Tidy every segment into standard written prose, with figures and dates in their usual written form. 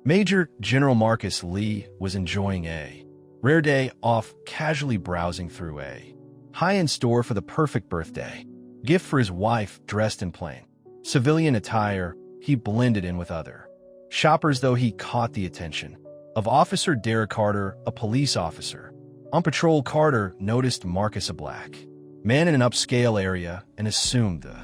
Major General Marcus Lee was enjoying a rare day off, casually browsing through a high-end store for the perfect birthday gift for his wife. Dressed in plain civilian attire, he blended in with other shoppers, though he caught the attention of Officer Derek Carter, a police officer. On patrol, Carter noticed Marcus, a black man in an upscale area, and assumed the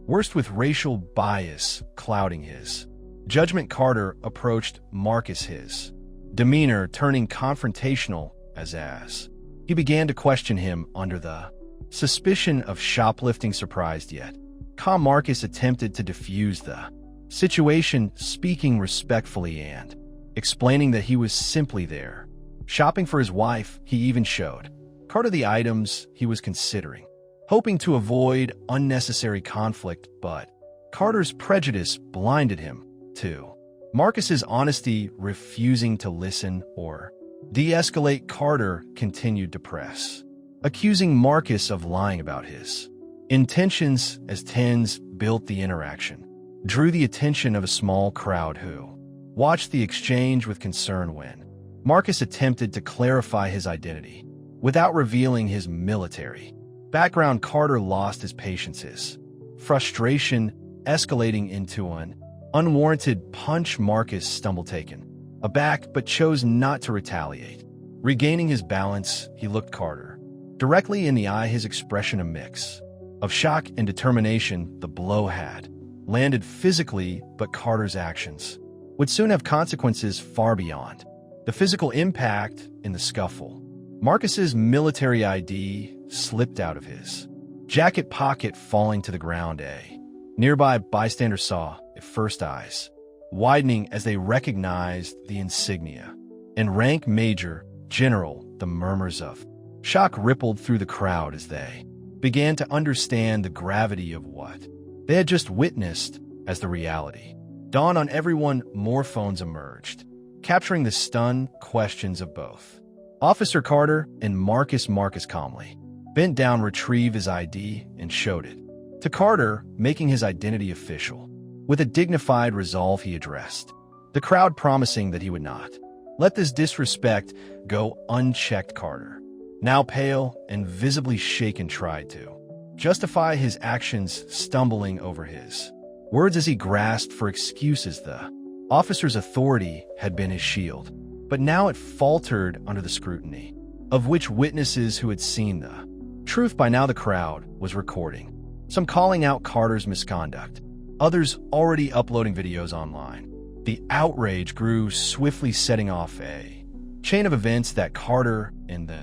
worst, with racial bias clouding his judgment. Carter approached Marcus, his demeanor turning confrontational as he began to question him under the suspicion of shoplifting. Surprised yet calm, Marcus attempted to defuse the situation, speaking respectfully and explaining that he was simply there shopping for his wife. He even showed Carter the items he was considering, hoping to avoid unnecessary conflict, but Carter's prejudice blinded him to Marcus's honesty. Refusing to listen or de-escalate, Carter continued to press, accusing Marcus of lying about his intentions. As tensions built, the interaction drew the attention of a small crowd who watched the exchange with concern. When Marcus attempted to clarify his identity without revealing his military background, Carter lost his patience, his frustration escalating into an unwarranted punch. Marcus stumbled, taken aback, but chose not to retaliate. Regaining his balance, he looked Carter directly in the eye, his expression a mix of shock and determination. The blow had landed physically, but Carter's actions would soon have consequences far beyond the physical impact. In the scuffle, Marcus's military ID slipped out of his jacket pocket, falling to the ground. A nearby bystander saw it first, eyes widening as they recognized the insignia and rank. Major General. The murmurs of shock rippled through the crowd as they began to understand the gravity of what they had just witnessed. As the reality dawned on everyone, more phones emerged, capturing the stunned questions of both Officer Carter and Marcus. Marcus calmly bent down, retrieved his ID, and showed it to Carter, making his identity official. With a dignified resolve, he addressed the crowd, promising that he would not let this disrespect go unchecked. Carter, now pale and visibly shaken, tried to justify his actions, stumbling over his words as he grasped for excuses. The officer's authority had been his shield, but now it faltered under the scrutiny of which witnesses who had seen the truth. By now, the crowd was recording, some calling out Carter's misconduct, others already uploading videos online. The outrage grew swiftly, setting off a chain of events that Carter and the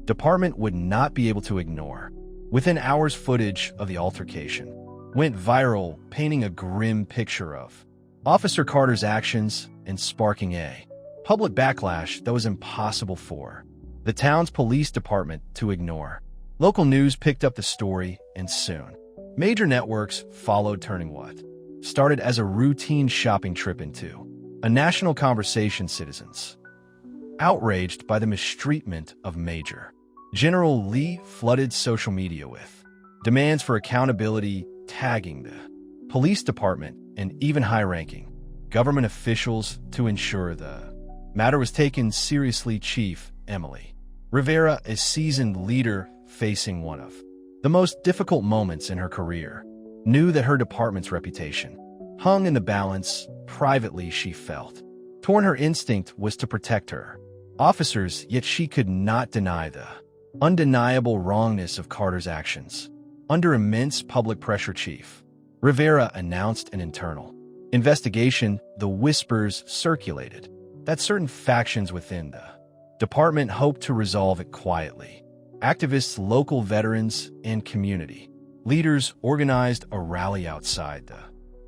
department would not be able to ignore. Within hours, footage of the altercation went viral, painting a grim picture of Officer Carter's actions and sparking a public backlash that was impossible for the town's police department to ignore. Local news picked up the story, and soon major networks followed, turning what started as a routine shopping trip into a national conversation. Citizens, outraged by the mistreatment of Major General Lee, flooded social media with demands for accountability, tagging the police department and even high-ranking government officials to ensure the matter was taken seriously. Chief Emily Rivera, a seasoned leader facing one of the most difficult moments in her career, knew that her department's reputation hung in the balance. Privately, she felt torn. Her instinct was to protect her officers, yet she could not deny the undeniable wrongness of Carter's actions. Under immense public pressure, Chief Rivera announced an internal investigation. The whispers circulated that certain factions within the department hoped to resolve it quietly. Activists, local veterans, and community leaders organized a rally outside the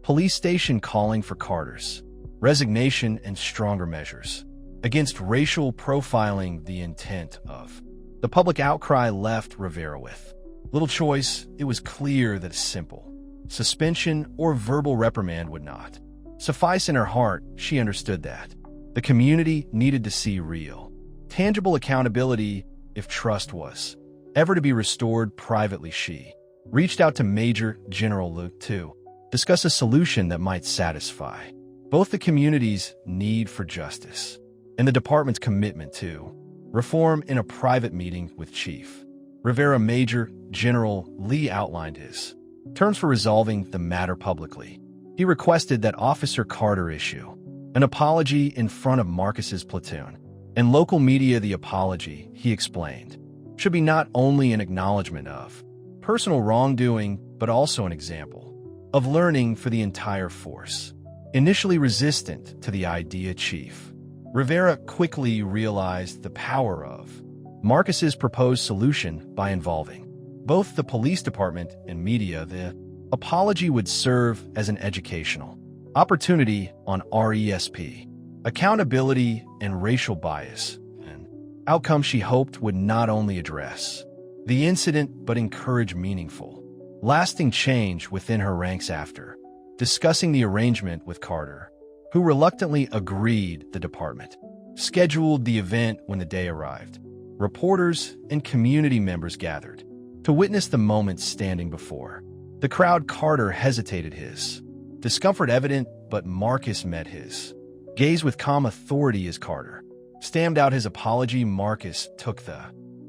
police station, calling for Carter's resignation and stronger measures against racial profiling. The intent of the public outcry left Rivera with little choice. It was clear that a simple suspension or verbal reprimand would not suffice. In her heart, she understood that the community needed to see real, tangible accountability if trust was ever to be restored. Privately, she reached out to Major General Luke to discuss a solution that might satisfy both the community's need for justice and the department's commitment to reform. In a private meeting with Chief Rivera, Major General Lee outlined his terms for resolving the matter publicly. He requested that Officer Carter issue an apology in front of Marcus's platoon. In local media, the apology, he explained, should be not only an acknowledgement of personal wrongdoing, but also an example of learning for the entire force. Initially resistant to the idea, Chief Rivera quickly realized the power of Marcus's proposed solution by involving both the police department and media. The apology would serve as an educational opportunity on RESP, accountability, and racial bias, an outcome she hoped would not only address the incident but encourage meaningful, lasting change within her ranks. After discussing the arrangement with Carter, who reluctantly agreed, the department scheduled the event. When the day arrived, reporters and community members gathered to witness the moment. Standing before the crowd, Carter hesitated, his discomfort evident, but Marcus met his gaze with calm authority. As Carter stammered out his apology, Marcus took the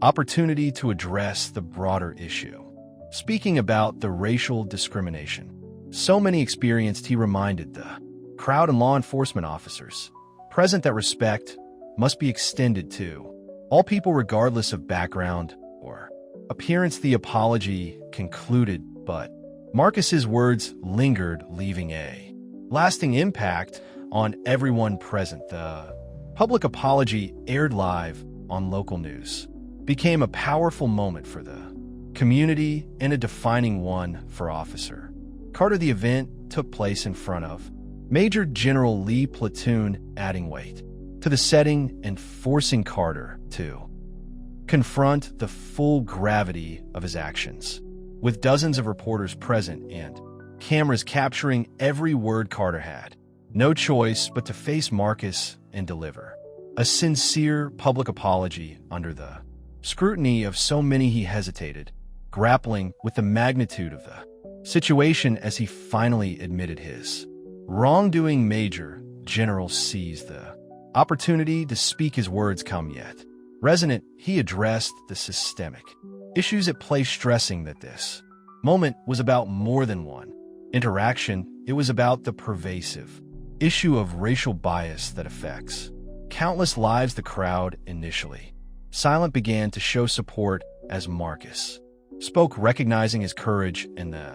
opportunity to address the broader issue, speaking about the racial discrimination so many experienced. He reminded the crowd and law enforcement officers present that respect must be extended to all people regardless of background or appearance. The apology concluded, but Marcus's words lingered, leaving a lasting impact on everyone present. The public apology, aired live on local news, became a powerful moment for the community and a defining one for Officer Carter. The event took place in front of Major General Lee platoon, adding weight to the setting and forcing Carter to confront the full gravity of his actions. With dozens of reporters present and cameras capturing every word, Carter had no choice but to face Marcus and deliver a sincere public apology. Under the scrutiny of so many, he hesitated, grappling with the magnitude of the situation. As he finally admitted his wrongdoing, Major General seized the opportunity to speak. His words calm yet resonant, he addressed the systemic issues at play, stressing that this moment was about more than one interaction. It was about the pervasive issue of racial bias that affects countless lives. The crowd, initially silent, began to show support as Marcus spoke, recognizing his courage and the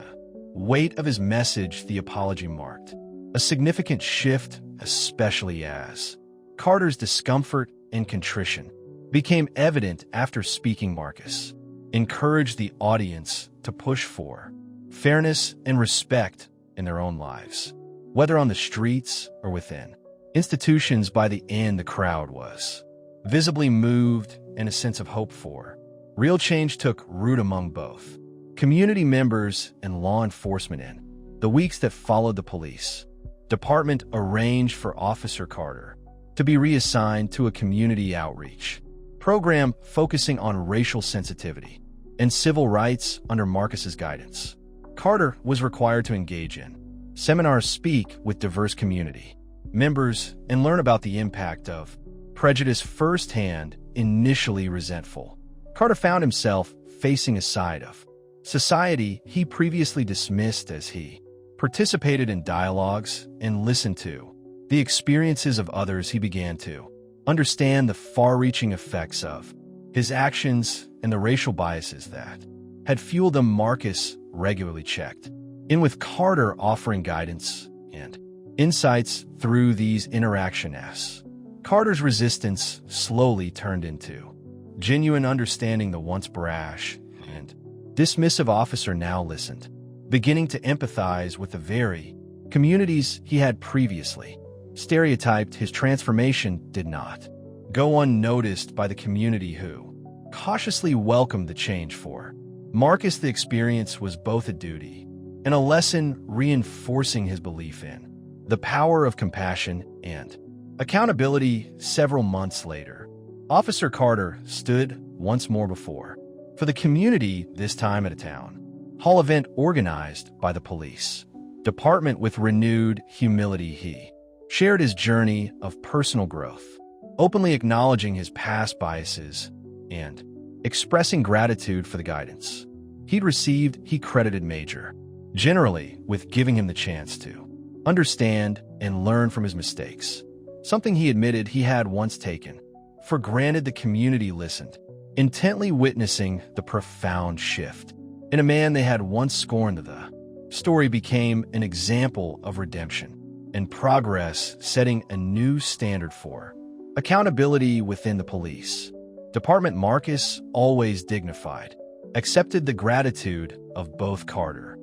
weight of his message. The apology marked a significant shift, especially as Carter's discomfort and contrition became evident after speaking. Marcus encouraged the audience to push for fairness and respect in their own lives, whether on the streets or within institutions. By the end, the crowd was visibly moved, and a sense of hope for real change took root among both community members and law enforcement. In the weeks that followed, the police department arranged for Officer Carter to be reassigned to a community outreach program focusing on racial sensitivity and civil rights. Under Marcus's guidance, Carter was required to engage in seminars, speak with diverse community members, and learn about the impact of prejudice firsthand. Initially resentful, Carter found himself facing a side of society he previously dismissed. As he participated in dialogues and listened to the experiences of others, he began to understand the far-reaching effects of his actions and the racial biases that had fueled them. Marcus regularly checked in with Carter, offering guidance and insights through these interactions. Carter's resistance slowly turned into genuine understanding. The once brash and dismissive officer now listened, beginning to empathize with the very communities he had previously stereotyped. His transformation did not go unnoticed by the community, who cautiously welcomed the change. For Marcus, the experience was both a duty and a lesson, reinforcing his belief in the power of compassion and accountability. Several months later, Officer Carter stood once more before for the community, this time at a town hall event organized by the police department. With renewed humility, he shared his journey of personal growth, openly acknowledging his past biases and expressing gratitude for the guidance he'd received. He credited Major generally with giving him the chance to understand and learn from his mistakes, something he admitted he had once taken for granted. The community listened, intently witnessing the profound shift in a man they had once scorned. The story became an example of redemption and progress, setting a new standard for accountability within the police department. Marcus, always dignified, accepted the gratitude of both Carter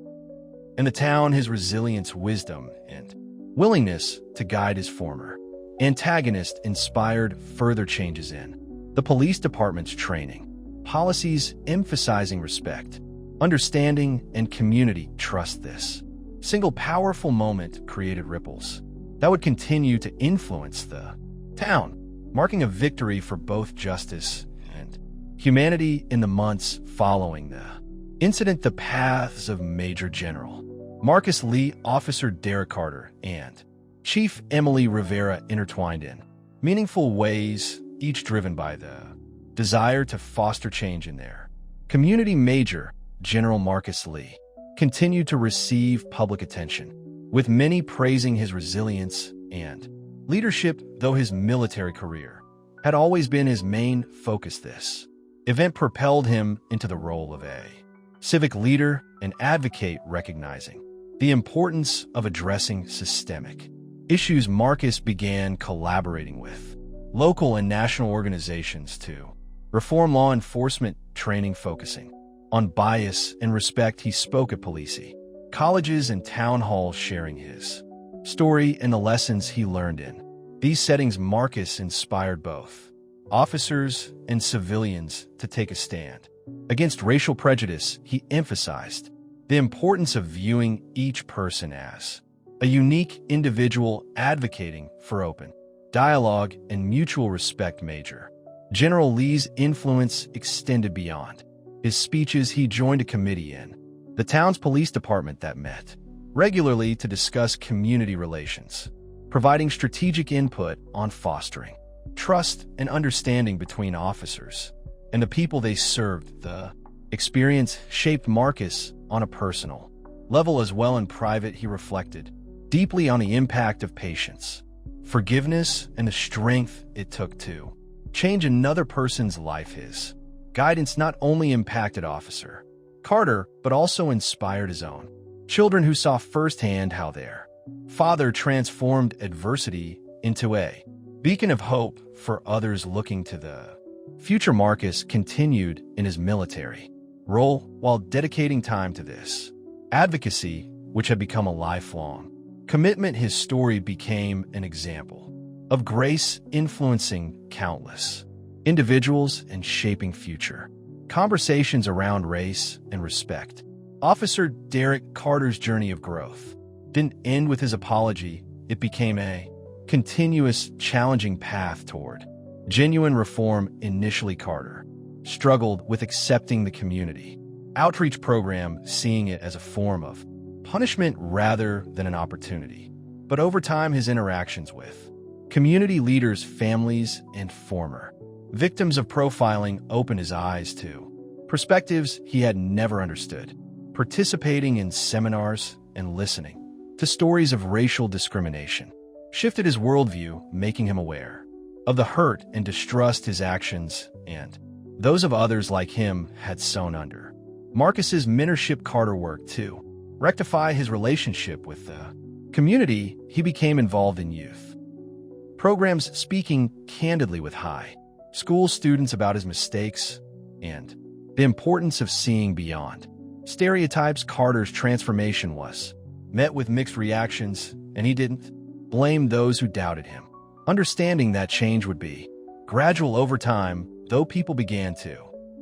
and the town. His resilience, wisdom, and willingness to guide his former antagonist inspired further changes in the police department's training policies, emphasizing respect, understanding, and community trust. This single powerful moment created ripples that would continue to influence the town, marking a victory for both justice and humanity. In the months following the incident, the paths of Major General Marcus Lee, Officer Derek Carter, and Chief Emily Rivera intertwined in meaningful ways, each driven by the desire to foster change in their community. Major General Marcus Lee continued to receive public attention, with many praising his resilience and leadership. Though his military career had always been his main focus, this event propelled him into the role of a civic leader and advocate, recognizing the importance of addressing systemic issues. Marcus began collaborating with local and national organizations to reform law enforcement training, focusing on bias and respect. He spoke at police colleges and town halls, sharing his story and the lessons he learned in these settings. Marcus inspired both officers and civilians to take a stand against racial prejudice. He emphasized the importance of viewing each person as a unique individual, advocating for open dialogue and mutual respect. Major General Lee's influence extended beyond his speeches. He joined a committee in the town's police department that met regularly to discuss community relations, providing strategic input on fostering trust and understanding between officers and the people they served. The experience shaped Marcus on a personal level as well. In private, he reflected deeply on the impact of patience, forgiveness, and the strength it took to change another person's life. His guidance not only impacted Officer Carter, but also inspired his own children, who saw firsthand how their father transformed adversity into a beacon of hope for others looking to the future. Marcus continued in his military role while dedicating time to this advocacy, which had become a lifelong commitment. His story became an example of grace, influencing countless individuals and shaping future conversations around race and respect. Officer Derek Carter's journey of growth didn't end with his apology. It became a continuous, challenging path toward genuine reform. Initially, Carter struggled with accepting the community outreach program, seeing it as a form of punishment rather than an opportunity. But over time, his interactions with community leaders, families, and former victims of profiling opened his eyes to perspectives he had never understood. Participating in seminars and listening to stories of racial discrimination shifted his worldview, making him aware of the hurt and distrust his actions and those of others like him had sown under. Marcus's mentorship. Carter worked to rectify his relationship with the community. He became involved in youth programs, speaking candidly with high school students about his mistakes and the importance of seeing beyond stereotypes. Carter's transformation was met with mixed reactions, and he didn't blame those who doubted him, understanding that change would be gradual over time. Though people began to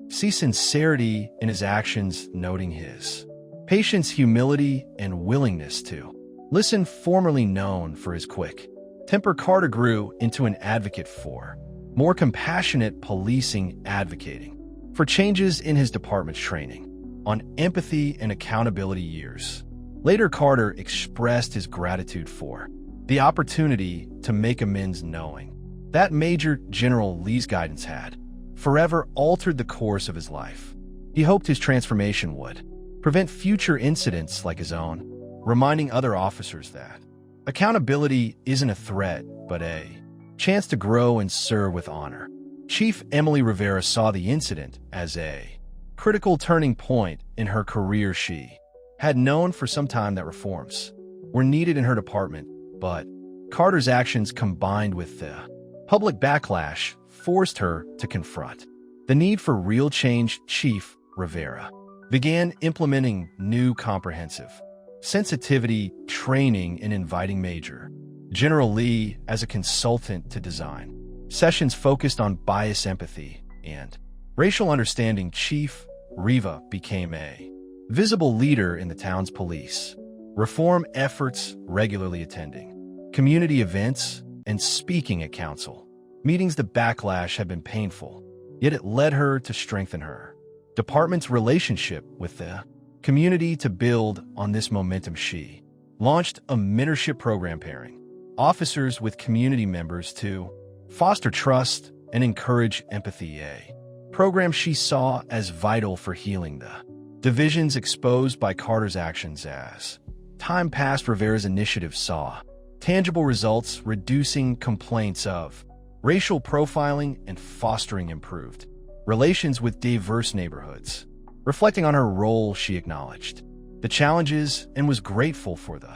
see sincerity in his actions, noting his patience, humility, and willingness to listen, formerly known for his quick temper, Carter grew into an advocate for more compassionate policing, advocating for changes in his department's training on empathy and accountability. Years later, Carter expressed his gratitude for the opportunity to make amends knowing that Major General Lee's guidance had forever altered the course of his life. He hoped his transformation would prevent future incidents like his own, reminding other officers that accountability isn't a threat, but a chance to grow and serve with honor. Chief Emily Rivera saw the incident as a critical turning point in her career. She had known for some time that reforms were needed in her department, but Carter's actions combined with the public backlash forced her to confront the need for real change. Chief Rivera began implementing new comprehensive sensitivity training and inviting Major General Lee as a consultant to design sessions focused on bias, empathy, and racial understanding. Chief Riva became a visible leader in the town's police reform efforts, regularly attending community events and speaking at council meetings. The backlash had been painful, yet it led her to strengthen her department's relationship with the community. To build on this momentum, she launched a mentorship program pairing officers with community members to foster trust and encourage empathy, a program she saw as vital for healing the divisions exposed by Carter's actions. As time passed, Rivera's initiative saw tangible results, reducing complaints of racial profiling and fostering improved relations with diverse neighborhoods. Reflecting on her role, she acknowledged the challenges and was grateful for the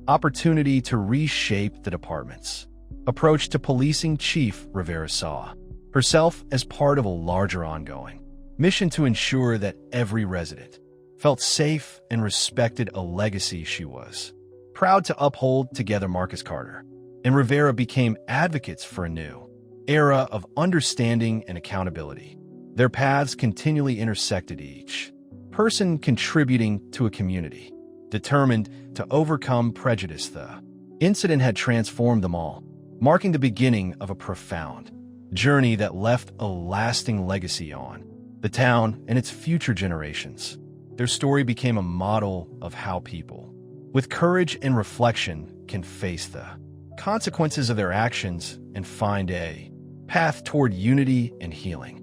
opportunity to reshape the department's approach to policing. Chief Rivera saw herself as part of a larger ongoing mission to ensure that every resident felt safe and respected, a legacy she was proud to uphold. Together, Marcus Carter and Rivera became advocates for a new era of understanding and accountability. Their paths continually intersected, each person contributing to a community determined to overcome prejudice. The incident had transformed them all, marking the beginning of a profound journey that left a lasting legacy on the town and its future generations. Their story became a model of how people, with courage and reflection, can face the consequences of their actions and find a path toward unity and healing.